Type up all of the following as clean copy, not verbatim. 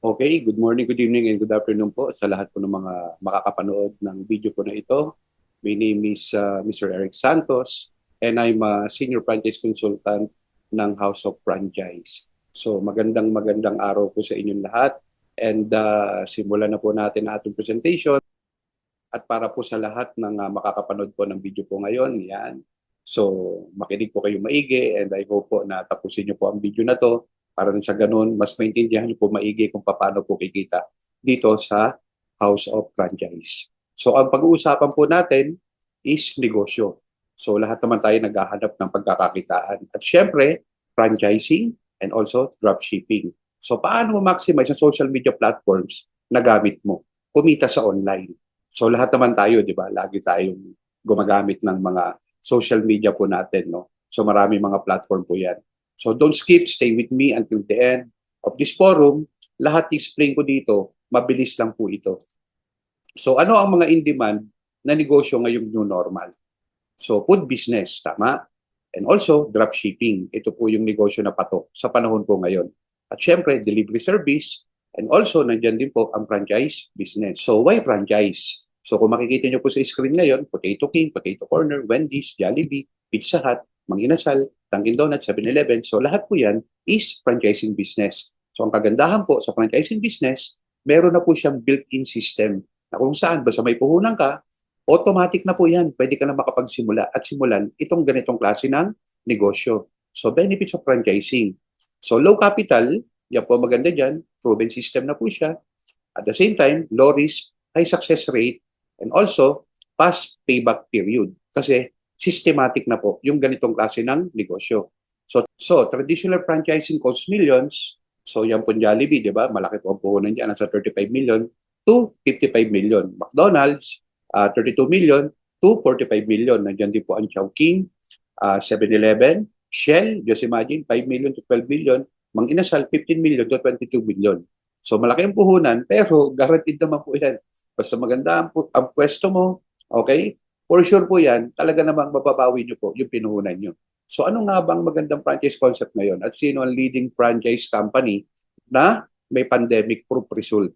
Okay, good morning, good evening, and good afternoon po sa lahat po ng mga makakapanood ng video po na ito. My name is Mr. Eric Santos, and I'm a Senior Franchise Consultant ng House of Franchise. So magandang araw po sa inyong lahat. And simulan na po natin ang ating presentation. At para po sa lahat ng makakapanood po ng video po ngayon, yan. So makinig po kayo maigi, and I hope po na tapusin niyo po ang video na to para sa ganun, mas maintindihan niyo po maigi kung paano po kikita dito sa House of Franchise. So ang pag-uusapan po natin is negosyo. So lahat naman tayo naghahanap ng pagkakakitaan. At syempre, franchising and also dropshipping. So paano mo maximize ang social media platforms na gamit mo? Kumita sa online. So lahat naman tayo, di ba? Lagi tayong gumagamit ng mga social media po natin, no? So marami mga platform po yan. So don't skip, stay with me until the end of this forum. Lahat explain ko dito, mabilis lang po ito. So ano ang mga in-demand na negosyo ngayong new normal? So food business, tama? And also dropshipping. Ito po yung negosyo na patok sa panahon po ngayon. At syempre, delivery service. And also, nandyan din po ang franchise business. So why franchise? So kung makikita nyo po sa screen ngayon, Potato King, Potato Corner, Wendy's, Jollibee, Pizza Hut, Mang Inasal, Dunkin' Donuts, 7-Eleven. So lahat po yan is franchising business. So ang kagandahan po sa franchising business, meron na po siyang built-in system na kung saan basta may puhunan ka, automatic na po yan. Pwede ka na makapagsimula at simulan itong ganitong klase ng negosyo. So benefits of franchising. So low capital, yan po maganda dyan. Proven system na po siya. At the same time, low risk, high success rate, and also fast payback period. Kasi systematic na po yung ganitong klase ng negosyo. So traditional franchising costs millions. So yan po Jollibee, di ba? Malaki po ang puhunan dyan. Nasa 35 million to 55 million. McDonald's, 32 million to 45 million. Nandiyan din po ang Chowking, 7-Eleven, Shell, just imagine, 5 million to 12 million. Mang Inasal, 15 million to 22 million. So malaki ang puhunan, pero guaranteed naman po yan. Basta maganda ang pwesto mo, okay? For sure po yan, talaga namang mababawi nyo po yung pinuhunan nyo. So ano nga bang magandang franchise concept ngayon? At sino ang leading franchise company na may pandemic-proof result?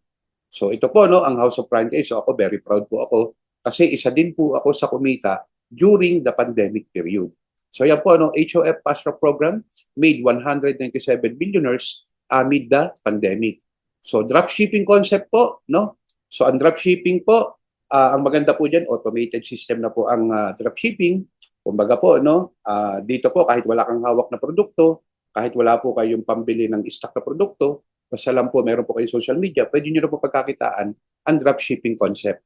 So ito po, no, ang House of Franchise. So ako, very proud po ako kasi isa din po ako sa kumita during the pandemic period. So yan po, no, HOF Fast Track Program made 197 billionaires amid the pandemic. So dropshipping concept po, no? So ang dropshipping po, ang maganda po diyan, automated system na po ang dropshipping. Kumbaga po, no, dito po kahit wala kang hawak na produkto, kahit wala po kayong pambili ng stock na produkto, basta lang po meron po kayong social media, pwede nyo na po pagkakitaan ang dropshipping concept.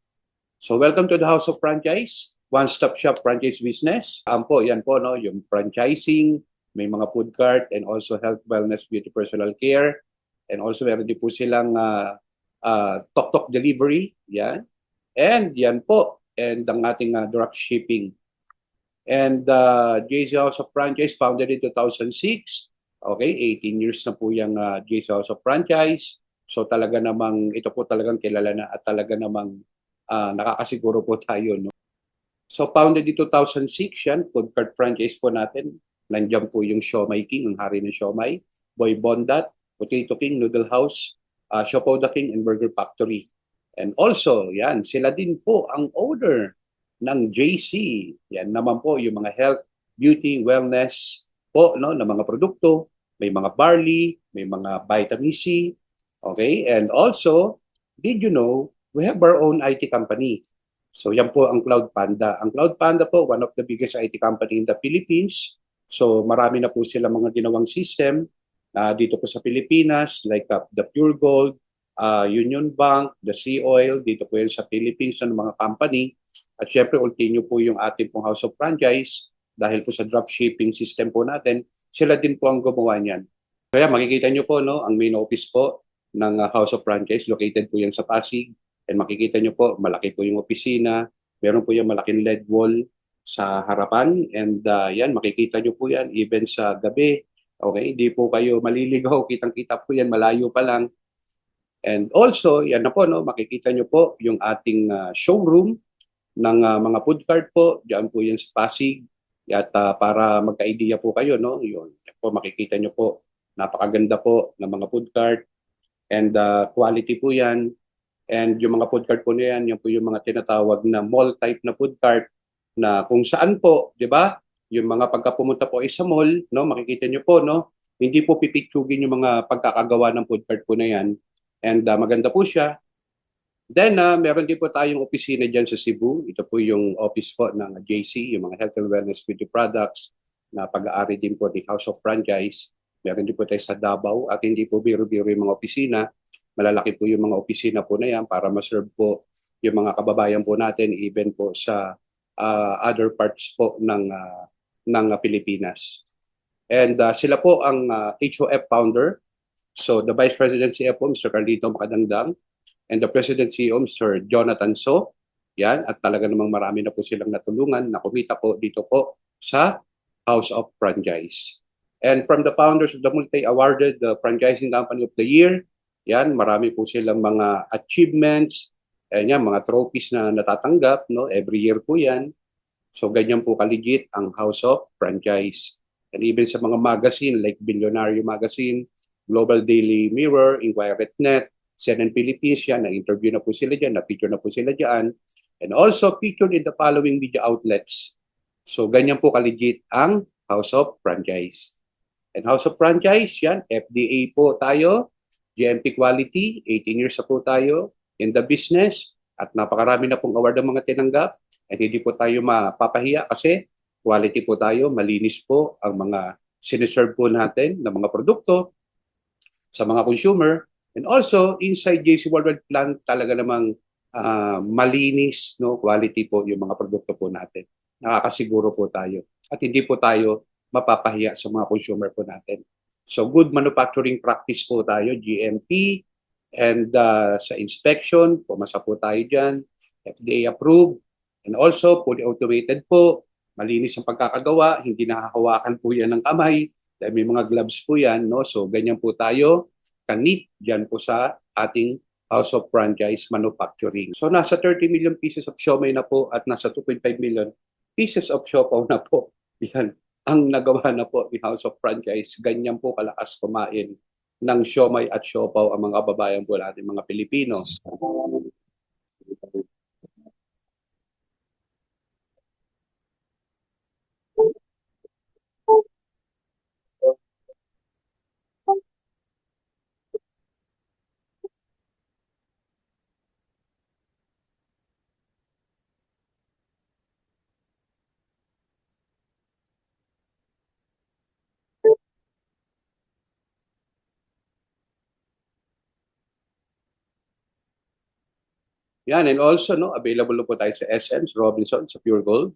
So welcome to the House of Franchise, one-stop shop franchise business. Po, yan po, no, yung franchising, may mga food cart, and also health, wellness, beauty, personal care. And also meron din po silang tok-tok delivery, yan. And yan po, and ang ating dropshipping. And JC House of Franchise founded in 2006. Okay, 18 years na po yung JC House of Franchise. So talaga namang ito po talagang kilala na at talaga namang nakakasiguro po tayo, no. So founded in 2006 yan, food cart franchise po natin. Nandiyan po yung Siomai King, ang hari ng Siomai, Boy Bondat, Potato King, Noodle House, Siopaw the King, and Burger Factory. And also, yan, sila din po ang owner ng JC. Yan naman po yung mga health, beauty, wellness po, no, ng mga produkto. May mga barley, may mga vitamin C. Okay? And also, did you know, we have our own IT company. So yan po ang Cloud Panda. Ang Cloud Panda po, one of the biggest IT company in the Philippines. So marami na po sila mga ginawang system dito po sa Pilipinas, like the Pure Gold, Union Bank, the Sea Oil, dito po yan sa Philippines ng mga company. At syempre, ultinyo po yung ating pong House of Franchise dahil po sa dropshipping system po natin, sila din po ang gumawa niyan. Kaya makikita nyo po, no, ang main office po ng House of Franchise, located po yan sa Pasig. And makikita nyo po, malaki po yung opisina, meron po yung malaking LED wall sa harapan. And yan, makikita nyo po yan, even sa gabi. Okay, hindi po kayo maliligaw, kitang-kita po yan, malayo pa lang. And also, yan na po, no, makikita nyo po yung ating showroom ng mga food cart po. Diyan po yan sa Pasig. At para magka-idea po kayo, no, yun. Yan po, makikita nyo po, napakaganda po ng mga food cart. And quality po yan. And yung mga food cart po na yan po yung mga tinatawag na mall type na food cart na kung saan po, di ba? Yung mga pagka pumunta po ay sa mall, no, makikita nyo po, no, hindi po pipitsugin yung mga pagkakagawa ng food cart po na yan. And maganda po siya. Then, meron din po tayong opisina dyan sa Cebu. Ito po yung office po ng JC, yung mga health and wellness beauty products na pag-aari din po ni House of Franchise. Meron din po tayo sa Davao at hindi po biro-biro yung mga opisina. Malalaki po yung mga opisina po na yan para ma-serve po yung mga kababayan po natin even po sa other parts po ng Pilipinas. And sila po ang HOF founder. So the Vice President CFO, Mr. Carlito Macadangdang, and the President CEO, Mr. Jonathan So. Yan, at talaga namang marami na po silang natulungan na kumita po dito po sa House of Franchise. And from the founders of the multi-awarded Franchising Company of the Year, yan, marami po silang mga achievements, and yan, mga trophies na natatanggap, no? Every year po yan. So ganyan po kaligit ang House of Franchise. And even sa mga magazine like Billionaire Magazine, Global Daily Mirror, Inquirer.net, CNN Philippines, yan, na-interview na po sila dyan, na-feature na po sila dyan, and also featured in the following media outlets. So ganyan po kaligit ang House of Franchise. And House of Franchise, yan, FDA po tayo, GMP quality, 18 years na po tayo in the business, at napakarami na pong award ng mga tinanggap, at hindi po tayo mapapahiya kasi quality po tayo, malinis po ang mga siniserve po natin ng mga produkto sa mga consumer. And also, inside JC Worldwide Plant, talaga namang malinis, no, quality po yung mga produkto po natin. Nakakasiguro po tayo. At hindi po tayo mapapahiya sa mga consumer po natin. So, good manufacturing practice po tayo, GMP, and sa inspection, pumasa po tayo dyan, FDA approved, and also fully automated po, malinis ang pagkakagawa, hindi nakahawakan po yan ng kamay, dahil may mga gloves po yan, no? So, ganyan po tayo, kanit dyan po sa ating House of Franchise Manufacturing. So, nasa 30 million pieces of siomai na po at nasa 2.5 million pieces of siopaw na po. Yan ang nagawa na po ni House of Franchise. Ganyan po kalakas kumain ng siomai at siopaw ang mga kababayan po natin, mga Pilipino. Yan, and also, no, available po tayo sa SM, sa Robinson, sa Pure Gold.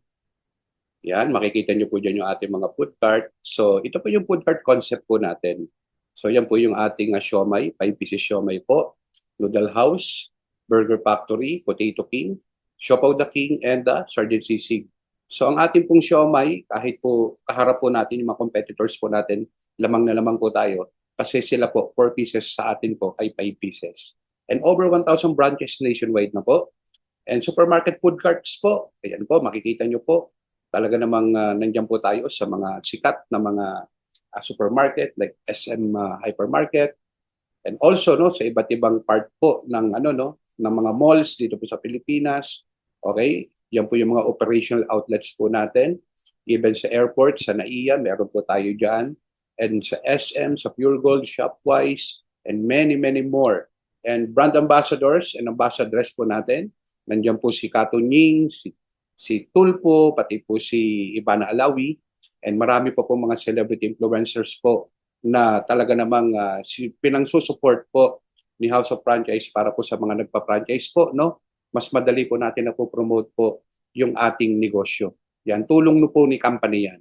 Yan, makikita nyo po dyan yung ating mga food cart. So, ito po yung food cart concept po natin. So, yan po yung ating siomai, 5 pieces siomai po, Noodle House, Burger Factory, Potato King, Siopaw the King, and Sergeant Sisig. So, ang ating pong siomai, kahit po kaharap po natin yung mga competitors po natin, lamang na lamang po tayo. Kasi sila po, 4 pieces sa atin po ay 5 pieces. And over 1,000 branches nationwide na po. And supermarket food carts po, ayan po, makikita nyo po, talaga namang nandiyan po tayo sa mga sikat na mga supermarket like SM Hypermarket, and also, no, sa iba't ibang part po ng ng mga malls dito po sa Pilipinas. Okay? Yan po yung mga operational outlets po natin. Even sa airport, sa NAIA, meron po tayo diyan. And sa SM, sa Pure Gold, Shopwise, and many, many more. And brand ambassadors and ambassadress po natin. Nandiyan po si Kato Ning, si Tulpo, pati po si Ivana Alawi, and marami po mga celebrity influencers po na talaga namang pinangsusupport po ni House of Franchise para po sa mga nagpa-franchise po, no? Mas madali po natin na po promote po yung ating negosyo. Yan, tulong no po ni company yan.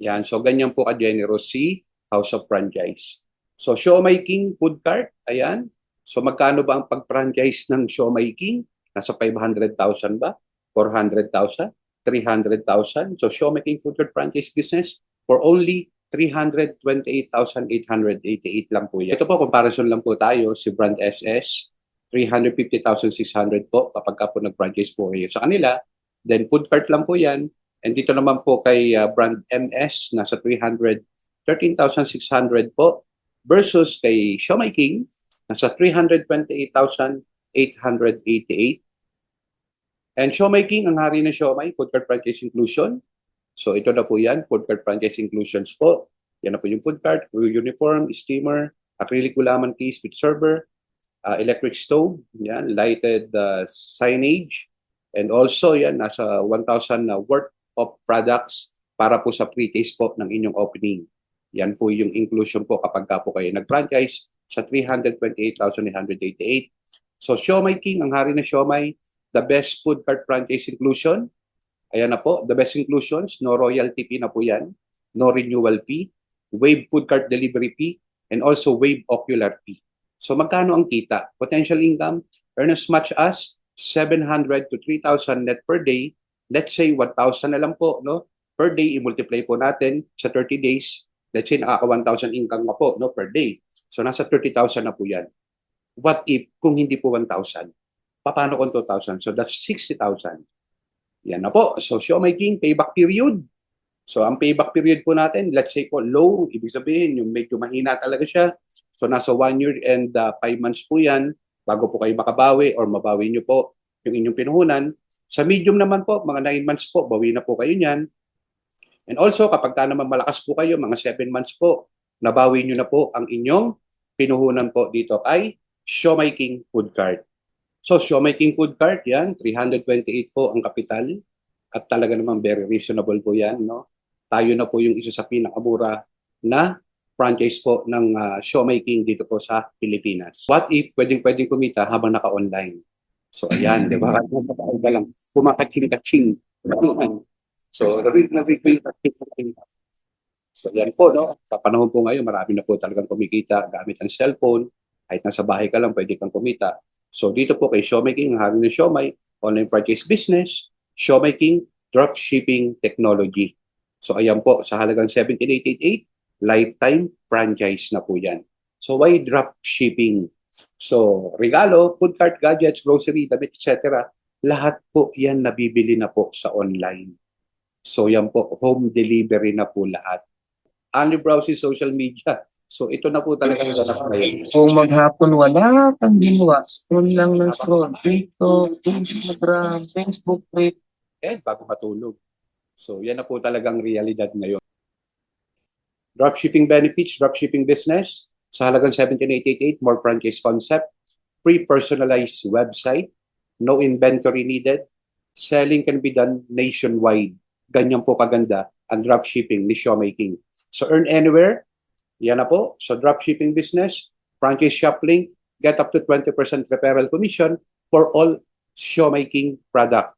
Yan, so ganyan po ka-generous si House of Franchise. So, Siomai King Food Cart, ayan. So, magkano ba ang pag-franchise ng Siomai King? Nasa 500,000 ba? 400,000? 300,000? So, Siomai King Food Cart franchise business for only 328,888 lang po yan. Ito po, comparison lang po tayo, si Brand SS, 350,600 po kapag ka po nag-franchise po kayo sa kanila. Then, food cart lang po yan. And dito naman po kay Brand MS, nasa 313,600 po versus kay Siomai King, Nasa 328,888. And showmaking, ang hari ng siomay, food cart franchise inclusion. So ito na po yan, food cart franchise inclusions po. Yan na po yung food cart, uniform, steamer, acrylic gulaman case with server, electric stove, yan, lighted signage, and also yan, nasa 1,000 worth of products para po sa pre-taste po ng inyong opening. Yan po yung inclusion po kapag ka po kayo nag-franchise sa 328,888. So Siomai King, ang hari ng siomay, the best food cart franchise inclusion. Ayan na po, the best inclusions, no royalty fee na po yan, no renewal fee, waive food cart delivery fee, and also waive ocular fee. So magkano ang kita? Potential income, earn as much as 700 to 3,000 net per day. Let's say 1,000 na lang po, no? Per day, i-multiply po natin sa 30 days. Let's say nakaka 1,000 income na po, no? Per day. So nasa 30,000 na po yan. What if kung hindi po 1,000? Paano kung 2,000? So that's 60,000. Yan na po. So Siomai King, payback period. So ang payback period po natin, let's say po low, ibig sabihin yung medyo mahina talaga siya. So nasa 1 year and 5 months po yan bago po kayo makabawi or mabawi nyo po yung inyong pinuhunan. Sa medium naman po, mga 9 months po, bawi na po kayo niyan. And also kapag ka naman malakas po kayo, mga 7 months po, nabawi nyo na po ang inyong pinuhunan po dito kay Siomai King Food Cart. So Siomai King Food Cart, yan, 328 po ang kapital. At talaga naman very reasonable po yan, no? Tayo na po yung isa sa pinakamura na franchise po ng Siomai King dito po sa Pilipinas. What if pwedeng kumita habang naka-online? So ayan, di ba? Ka lang, kumakaching-kaching. So, kaching-kaching. So yan po, no? Sa panahon po ngayon, marami na po talagang kumikita gamit ang cellphone. Kahit nasa bahay ka lang, pwede kang kumita. So dito po kay Siomai King, ang hari ng siomay, online franchise business, Siomai King Dropshipping Technology. So ayan po, sa halagang 17,888, lifetime franchise na po yan. So why dropshipping? So regalo, food cart, gadgets, grocery, damit, etc. Lahat po yan nabibili na po sa online. So yan po, home delivery na po lahat. Only browsing social media. So ito na po talaga yung ganap ngayon. Kung maghapon wala kang ginawa, scroll lang ng scroll. TikTok, Instagram, Facebook, Twitter. Bago matulog. So yan na po talagang realidad ngayon. Dropshipping benefits, dropshipping business, sa halagang 17,888, more franchise concept, pre-personalized website, no inventory needed, selling can be done nationwide. Ganyan po kaganda ang dropshipping ni Siomai King. So earn anywhere, yan na po. So dropshipping business, franchise shop link, get up to 20% referral commission for all Siomai King product.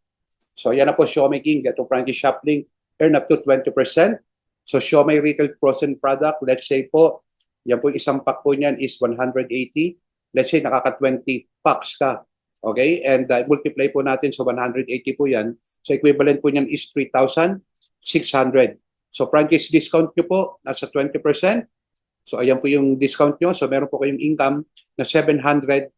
So yan na po, Siomai King, get to franchise shop link, earn up to 20%. So Siomai retail frozen product, let's say po, yan po isang pack po niyan is 180. Let's say nakaka-20 packs ka. Okay? And multiply po natin sa 180 po yan. So equivalent po niyan is 3,600. So franchise discount nyo po, nasa 20%. So ayan po yung discount nyo. So meron po kayong income na 720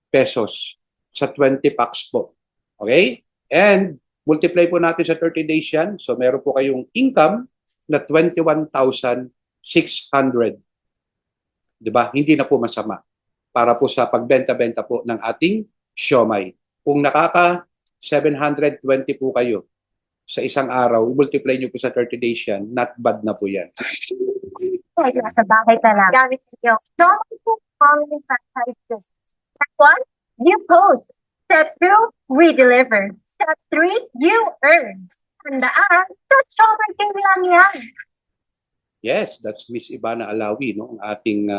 pesos sa 20 packs po. Okay? And multiply po natin sa 30 days yan. So meron po kayong income na 21,600. Diba? Hindi na po masama para po sa pagbenta-benta po ng ating siomai. Kung nakaka 720 po kayo sa isang araw, multiply nyo po sa 30 days yan, not bad na po yan. Sa bahay ka lang. Gamit niyo. So, following franchises. Step 1, you post. Step 2, we deliver. Step 3, you earn. Tandaan, sa Siomai King lang yan. Yes, that's Miss Ivana Alawi, no? Ang ating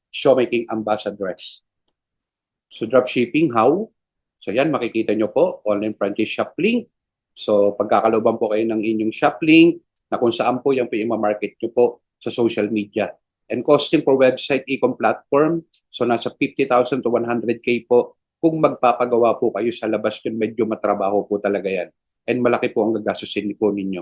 Siomai King ambassadress. So dropshipping, how? So yan, makikita nyo po, online franchise shop link. So pagkakalooban po kayo ng inyong shop link, na kung saan po yan po yung market nyo po sa social media. And costing for website e-com platform, so nasa 50,000 to 100K po. Kung magpapagawa po kayo sa labas yun, medyo matrabaho po talaga yan. And malaki po ang gagastusin po ninyo.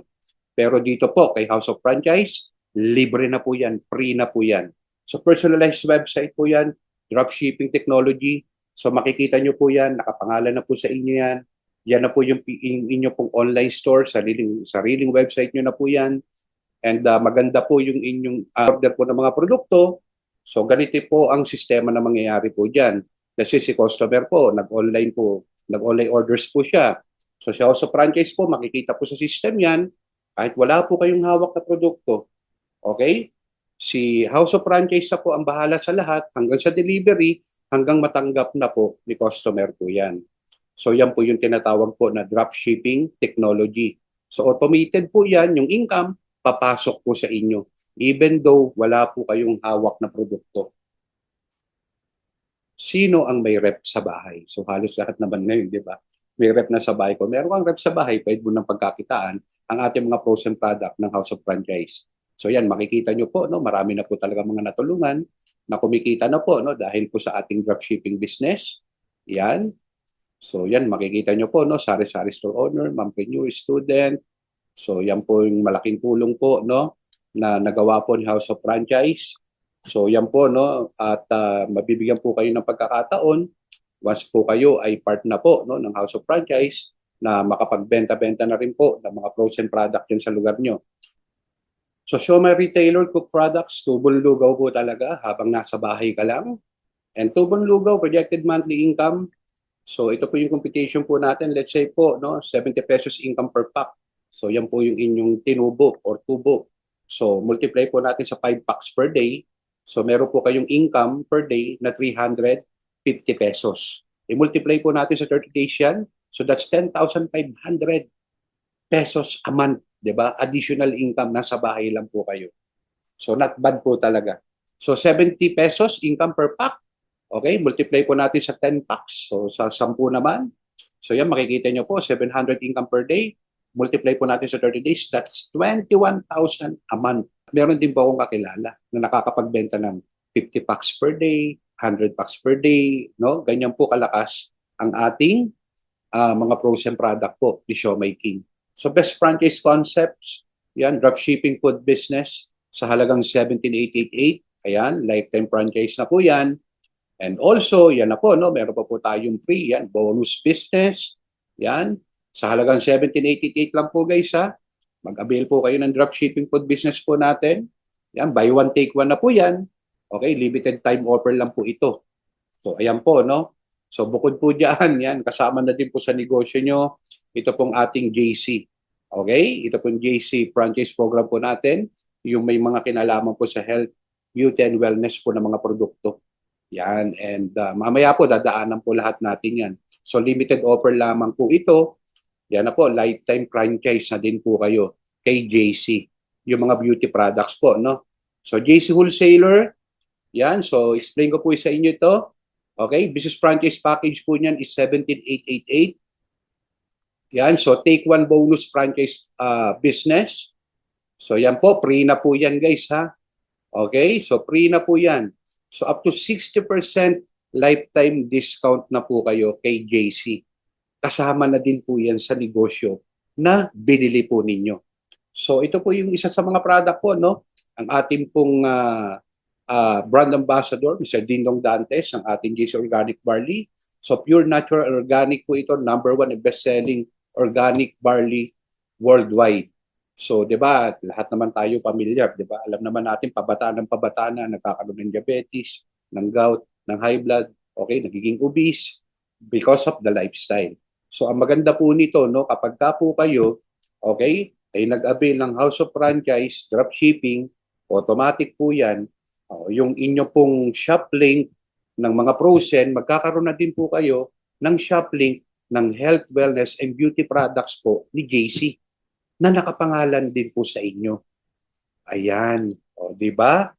Pero dito po, kay House of Franchise, libre na po yan, free na po yan. So personalized website po yan, dropshipping technology. So makikita nyo po yan, nakapangalan na po sa inyo yan. Yan na po yung inyo pong online store, sariling website nyo na po yan. And maganda po yung inyong order po ng mga produkto. So ganito po ang sistema na mangyayari po dyan. Kasi si customer po, nag-online orders po siya. So sa House of Franchise po, makikita po sa system yan, kahit wala po kayong hawak na produkto. Okay? Si House of Franchise na po ang bahala sa lahat hanggang sa delivery, hanggang matanggap na po ni customer po yan. So yan po yung tinatawag po na dropshipping technology. So automated po yan, yung income, papasok po sa inyo. Even though wala po kayong hawak na produkto. Sino ang may rep sa bahay? So halos lahat naman ngayon, di ba? May rep na sa bahay ko. Meron kang rep sa bahay, pwede mo ng pagkakitaan ang ating mga frozen product ng House of Franchise. So yan, makikita nyo po, no, marami na po talaga mga natulungan na kumikita na po, no, dahil po sa ating dropshipping business. Yan. So yan, makikita nyo po, no, sari-sari store owner, mompreneur, student. So yan po yung malaking tulong po, no, na nagawa po ni House of Franchise. So yan po, no, at mabibigyan po kayo ng pagkakataon once po kayo ay part na po, no, ng House of Franchise na makapagbenta-benta na rin po ng mga frozen product yan sa lugar nyo. So Siomai Retailer Cook Products, tubong lugaw po talaga habang nasa bahay ka lang. And tubong lugaw, projected monthly income. So ito po yung computation po natin. Let's say po, no, 70 pesos income per pack. So yan po yung inyong tinubo or tubo. So multiply po natin sa 5 packs per day. So meron po kayong income per day na 350 pesos. I-multiply po natin sa 30 days yan. So that's 10,500 pesos a month. 'Di ba? Additional income, nasa bahay lang po kayo. So not bad po talaga. So 70 pesos income per pack. Okay, multiply po natin sa 10 packs. So sa 10 naman. So yan, makikita nyo po, 700 income per day. Multiply po natin sa 30 days, that's 21,000 a month. Meron din po akong kakilala na nakakapagbenta ng 50 packs per day, 100 packs per day, no? Ganyan po kalakas ang ating mga frozen product po ni Siomai King. So best franchise concepts, yan, dropshipping food business sa halagang 17,888. Ayan, lifetime franchise na po yan. And also, yan na po, no, meron pa po tayong free, yan, bonus business. Yan, sa halagang 17,888 lang po guys ha. Mag-avail po kayo ng dropshipping food business po natin. Yan, buy one, take one na po yan. Okay, limited time offer lang po ito. So ayan po, no. So bukod po dyan, yan, kasama na din po sa negosyo nyo, ito pong ating JC. Okay, ito pong JC franchise program po natin, yung may mga kinalaman po sa health, beauty and wellness po ng mga produkto. Yan, and mamaya po dadaanan po lahat natin yan. So limited offer lamang po ito. Yan na po, lifetime franchise na din po kayo kay JC. Yung mga beauty products po, no? So JC Wholesaler, yan, so explain ko po sa inyo ito. Okay, business franchise package po niyan is 17,888. Yan, so take one bonus franchise business. So yan po, free na po yan guys ha. Okay, so free na po yan. So up to 60% lifetime discount na po kayo kay JC. Kasama na din po yan sa negosyo na binili po ninyo. So ito po yung isa sa mga product po, no? Ang ating pong brand ambassador, Mr. Dingdong Dantes, ang ating JC Organic Barley. So pure natural organic po ito, number 1 and best-selling organic barley worldwide. So, 'di ba, lahat naman tayo pamilyar, 'di ba? Alam naman natin pabataan na nagkakaroon ng diabetes, ng gout, ng high blood, okay, nagiging obese because of the lifestyle. So, ang maganda po nito, no, kapag ka po kayo, okay, ay nag-avail ng House of Franchise, dropshipping, automatic po 'yan. Yung inyo pong shop link ng mga frozen, magkakaroon na din po kayo ng shop link ng health, wellness, and beauty products po ni JC na nakapangalan din po sa inyo. Ayan. O, di ba?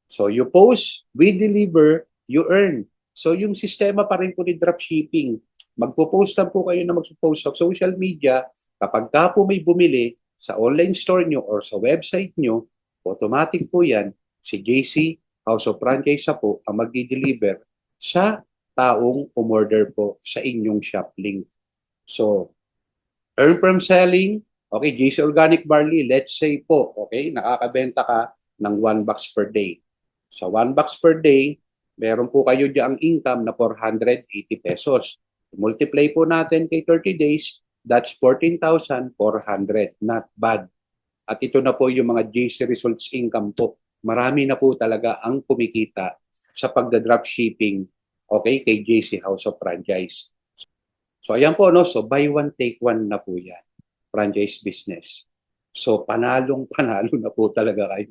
So, you post, we deliver, you earn. So, yung sistema pa rin po ni dropshipping. Magpo-post lang po kayo na magpo-post sa social media. Kapag ka po may bumili sa online store nyo or sa website nyo, automatic po yan, si JC House of Franchise po ang mag-deliver sa taong umorder po sa inyong shop link. So, earn from selling, okay, JC Organic Barley, let's say po, okay, nakakabenta ka ng 1 box per day. So, 1 box per day, meron po kayo diyang income na 480 pesos. Multiply po natin kay 30 days, that's 14,400. Not bad. At ito na po yung mga JC Results income po. Marami na po talaga ang kumikita sa pagda-dropshipping, okay, kay JC House of Franchise. So ayan po, no? So buy one, take one na po yan. Franchise business. So panalong panalo na po talaga kayo.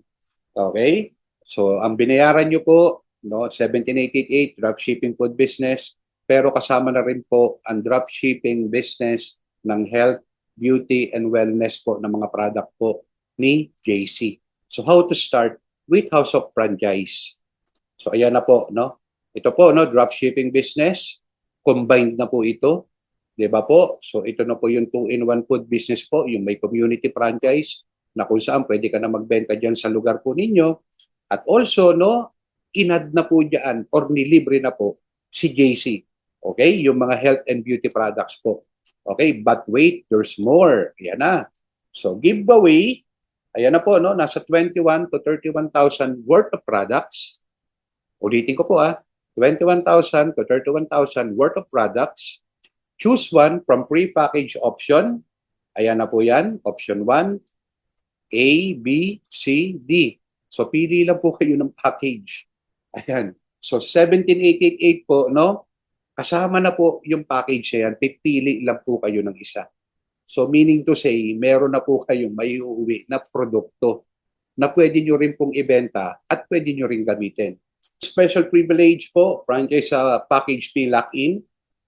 Okay? So ang binayaran nyo po, no, 17,888 dropshipping food business, pero kasama na rin po ang dropshipping business ng health, beauty, and wellness po ng mga product po ni JC. So how to start with House of Franchise? So ayan na po, no? Ito po, no, dropshipping business, combined na po ito. 'Di ba po? So ito na po yung 2-in-1 food business po, yung may community franchise na kung saan pwede ka na magbenta diyan sa lugar po ninyo. At also, no, inad na po diyan or nilibre na po si JC. Okay? Yung mga health and beauty products po. Okay? But wait, there's more. Ayan na. So giveaway, ayan na po, no, nasa 21 to 31,000 worth of products. Ulitin ko po 21,000 to 31,000 worth of products. Choose one from pre-packaged option. Ayan na po yan. Option 1, A, B, C, D. So, pili lang po kayo ng package. Ayan. So, 17,888 po, no? Kasama na po yung package na yan. Pipili lang po kayo ng isa. So, meaning to say, meron na po kayong may uuwi na produkto na pwede nyo rin pong ibenta at pwede nyo rin gamitin. Special privilege po, franchise package fee lock-in.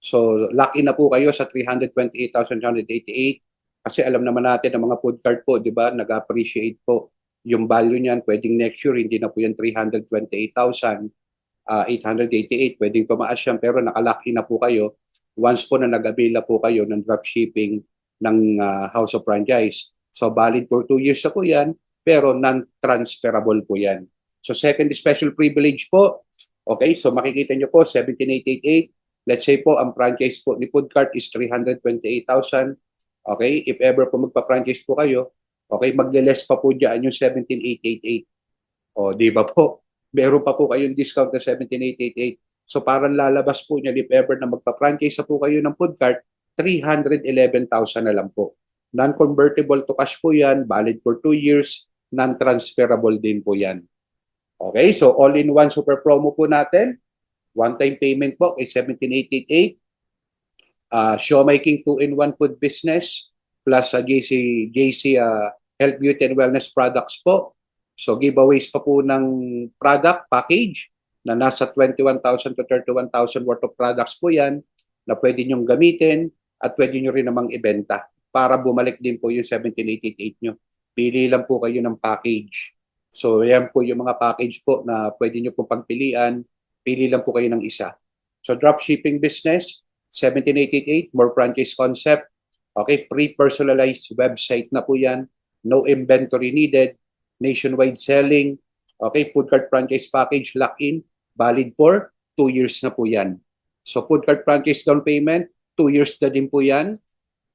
So, lock-in na po kayo sa 328,188 kasi alam naman natin ang mga food cart po, di ba, nag-appreciate po yung value niyan. Pwedeng next year, hindi na po yan 328,888. Pwedeng tumaas yan, pero naka-lock-in na po kayo once po na nag-avail na po kayo ng dropshipping ng House of Franchise. So, valid for 2 years na po yan, pero non-transferable po yan. So, second special privilege po, okay, so makikita nyo po, 17,888. Let's say po, ang franchise po ni Foodcart is 328,000. Okay? If ever po magpa-franchise po kayo, okay, magle-less pa po dyan yung 17,888. O, di ba po? Meron pa po kayong discount na 17,888. So, parang lalabas po niya if ever na magpa-franchise po kayo ng Foodcart, 311,000 na lang po. Non-convertible to cash po yan, valid for 2 years, non-transferable din po yan. Okay? So, all-in-one super promo po natin. One-time payment po kay 17,888. Showmaking 2-in-1 food business plus JC Health, Beauty, and Wellness products po. So giveaways pa po ng product package na nasa 21,000 to 31,000 worth of products po yan na pwede nyong gamitin at pwede nyo rin namang ibenta para bumalik din po yung 17,888 nyo. Pili lang po kayo ng package. So yan po yung mga package po na pwede nyo po pagpilian. Pili lang po kayo ng isa. So dropshipping business, 17,888, more franchise concept. Okay, pre-personalized website na po yan. No inventory needed. Nationwide selling. Okay, food cart franchise package lock-in. Valid for 2 years na po yan. So food cart franchise down payment, 2 years na din po yan.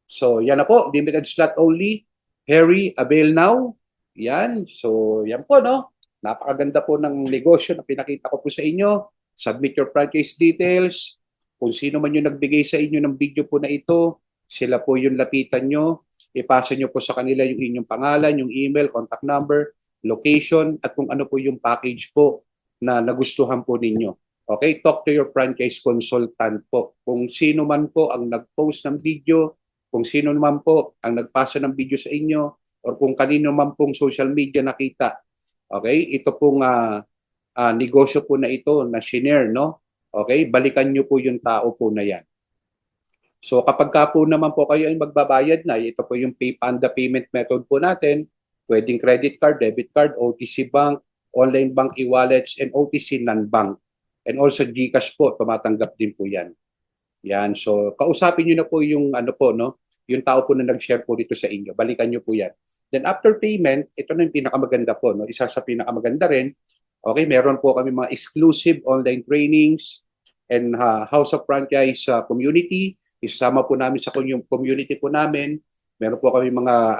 So yan na po, limited slot only. Hurry, avail now. Yan. So yan po, no? Napakaganda po ng negosyo na pinakita ko po sa inyo. Submit your franchise details. Kung sino man yung nagbigay sa inyo ng video po na ito, sila po yung lapitan nyo. Ipasa nyo po sa kanila yung inyong pangalan, yung email, contact number, location, at kung ano po yung package po na nagustuhan po ninyo. Okay? Talk to your franchise consultant po. Kung sino man po ang nag-post ng video, kung sino man po ang nagpasa ng video sa inyo, or kung kanino man pong social media nakita. Okay? Ito pong negosyo po na ito na shinare, no? Okay? Balikan nyo po yung tao po na yan. So kapag ka po naman po kayo ay magbabayad na, ito po yung PayPanda payment method po natin. Pwedeng credit card, debit card, OTC bank, online bank e-wallets, and OTC non-bank. And also GCash po, tumatanggap din po yan. Yan. So kausapin nyo na po yung ano po, no? Yung tao po na nag-share po dito sa inyo. Balikan nyo po yan. Then after payment, ito na yung pinakamaganda po, no? Isa sa pinakamaganda rin. Okay, meron po kami mga exclusive online trainings and House of Franchise community. Isama po namin sa community po namin. Meron po kami mga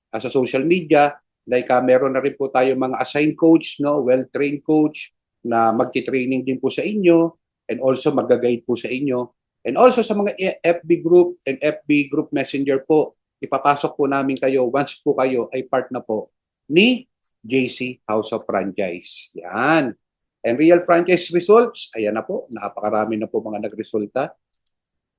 sa social media, like meron na rin po tayo mga assigned coach, no, well-trained coach na magti-training din po sa inyo and also mag-guide po sa inyo. And also sa mga FB group and FB group messenger po, ipapasok po namin kayo once po kayo ay part na po ni JC House of Franchise. Yan. And real franchise results, ayan na po, napakarami na po mga nagresulta.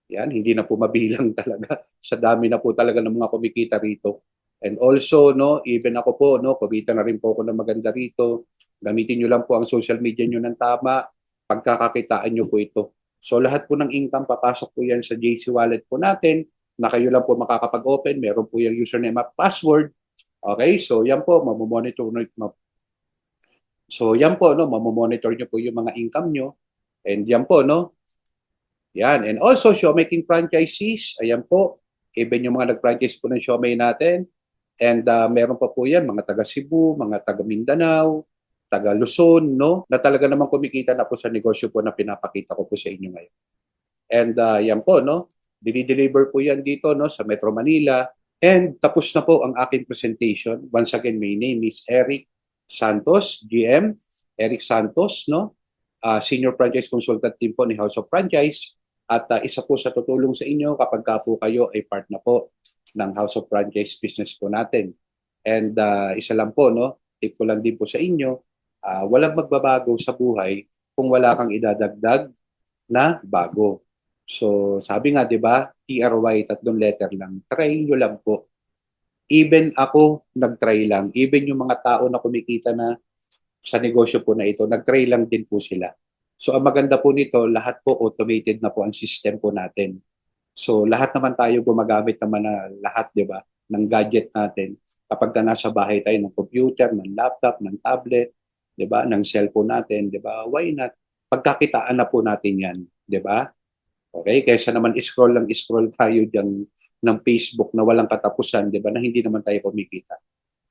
Yan, hindi na po mabilang talaga. Sa dami na po talaga ng mga kumikita rito. And also, no, even ako po, no, kumita na rin po ako ng maganda rito. Gamitin nyo lang po ang social media nyo ng tama. Pagkakakitaan nyo po ito. So lahat po ng income, papasok po yan sa JC Wallet po natin, na kayo lang po makakapag-open. Meron po yung username at password. Okay, so yan po, mamomonitor no, mamomonitor nyo po yung mga income nyo. And yan po, no, yan. And also, showmaking franchisees. Ayan po. Even yung mga nag-franchise po ng Showmay natin. And meron pa po yan, mga taga Cebu, mga taga Mindanao, taga Luzon, no? Na talaga naman kumikita na po sa negosyo po na pinapakita ko po sa inyo ngayon. And yan po, no? Dili-deliver po yan dito, no? Sa Metro Manila. And tapos na po ang aking presentation. Once again, my name is Eric Santos, GM. Eric Santos, no? Senior Franchise Consultant team po ni House of Franchise. At isa po sa tutulong sa inyo kapag ka po kayo ay part na po ng House of Franchise business po natin. And isa lang po, no? Tip ko lang din po sa inyo, walang magbabago sa buhay kung wala kang idadagdag na bago. So sabi nga, di ba, TRY, 3 letter lang. Try nyo lang po. Even ako, nag-try lang. Even yung mga tao na kumikita na sa negosyo po na ito, nag-try lang din po sila. So ang maganda po nito, lahat po automated na po ang system po natin. So lahat naman tayo gumagamit naman na lahat, di ba, ng gadget natin. Kapag ka nasa bahay tayo ng computer, ng laptop, ng tablet, di ba, ng cellphone natin, di ba, why not? Pagkakitaan na po natin yan, di ba? Okay, kaysa naman scroll tayo diyan ng Facebook na walang katapusan, di ba, na hindi naman tayo kumikita.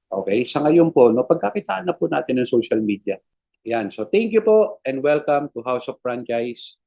Okay, sa ngayon po, no, pagkakitaan na po natin ng social media. Yan. So thank you po and welcome to House of Franchise.